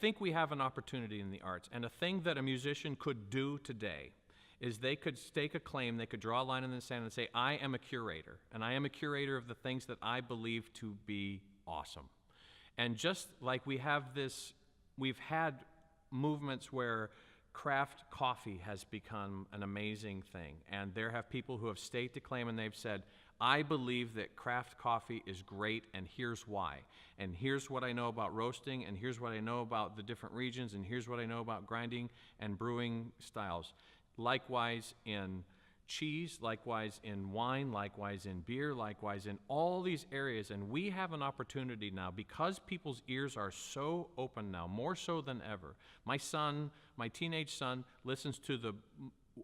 think we have an opportunity in the arts, and a thing that a musician could do today is they could stake a claim, they could draw a line in the sand and say, I am a curator, and I am a curator of the things that I believe to be awesome. And just like we have this, we've had movements where craft coffee has become an amazing thing, and there have people who have staked a claim and they've said, I believe that craft coffee is great, and here's why. And here's what I know about roasting, and here's what I know about the different regions, and here's what I know about grinding and brewing styles. Likewise in cheese, likewise in wine, likewise in beer, likewise in all these areas. And we have an opportunity now, because people's ears are so open now, more so than ever. My son, my teenage son, listens to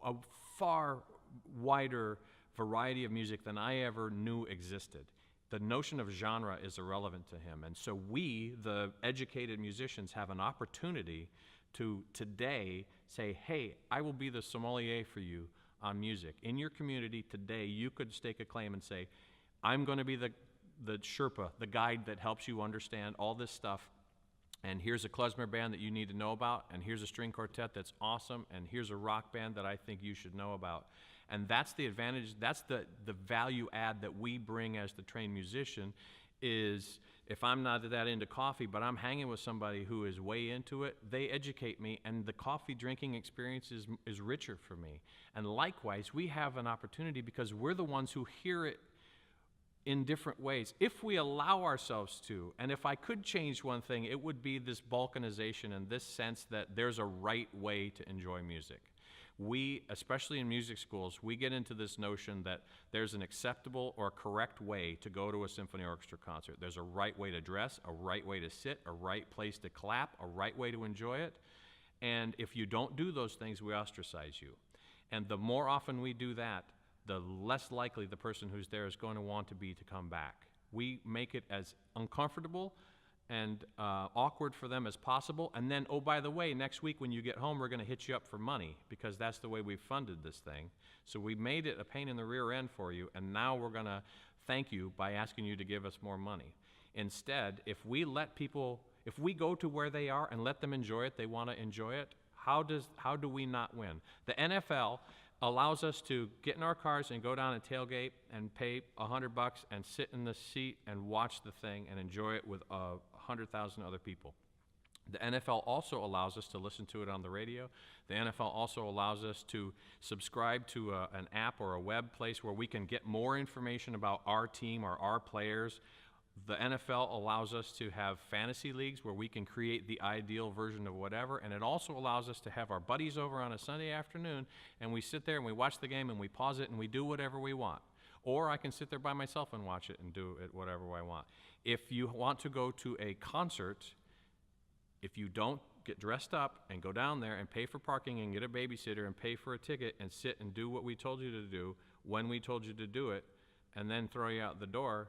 a far wider variety of music than I ever knew existed. The notion of genre is irrelevant to him. And so we, the educated musicians, have an opportunity to today say, hey, I will be the sommelier for you on music. In your community today, you could stake a claim and say, I'm going to be the Sherpa, the guide that helps you understand all this stuff. And here's a klezmer band that you need to know about, and here's a string quartet that's awesome, and here's a rock band that I think you should know about. And that's the advantage, that's the value add that we bring as the trained musician, is if I'm not that into coffee, but I'm hanging with somebody who is way into it, they educate me, and the coffee drinking experience is richer for me. And likewise, we have an opportunity because we're the ones who hear it in different ways, if we allow ourselves to. And if I could change one thing, it would be this balkanization and this sense that there's a right way to enjoy music. We, especially in music schools, we get into this notion that there's an acceptable or correct way to go to a symphony orchestra concert. There's a right way to dress, a right way to sit, a right place to clap, a right way to enjoy it. And if you don't do those things, we ostracize you. And the more often we do that, the less likely the person who's there is going to want to be to come back. We make it as uncomfortable and awkward for them as possible. And then, oh, by the way, next week when you get home, we're going to hit you up for money, because that's the way we've funded this thing. So we made it a pain in the rear end for you, and now we're going to thank you by asking you to give us more money. Instead, if we let people, if we go to where they are and let them enjoy it, they want to enjoy it, how do we not win? The NFL allows us to get in our cars and go down and tailgate and pay $100 and sit in the seat and watch the thing and enjoy it with 100,000 other people. The NFL also allows us to listen to it on the radio. The NFL also allows us to subscribe to an app or a web place where we can get more information about our team or our players. The NFL allows us to have fantasy leagues where we can create the ideal version of whatever, and it also allows us to have our buddies over on a Sunday afternoon, and we sit there and we watch the game and we pause it and we do whatever we want. Or I can sit there by myself and watch it and do it whatever I want. If you want to go to a concert, if you don't get dressed up and go down there and pay for parking and get a babysitter and pay for a ticket and sit and do what we told you to do when we told you to do it, and then throw you out the door,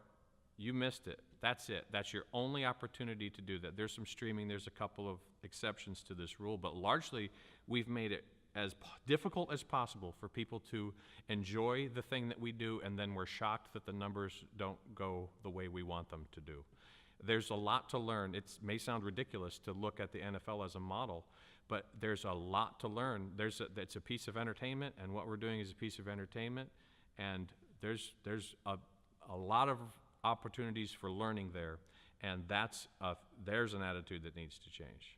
you missed it. That's it. That's your only opportunity to do that. There's some streaming. There's a couple of exceptions to this rule, but largely we've made it as difficult as possible for people to enjoy the thing that we do, and then we're shocked that the numbers don't go the way we want them to do. There's a lot to learn. It may sound ridiculous to look at the NFL as a model, but there's a lot to learn. It's a piece of entertainment, and what we're doing is a piece of entertainment, and there's a lot of opportunities for learning there, and there's an attitude that needs to change.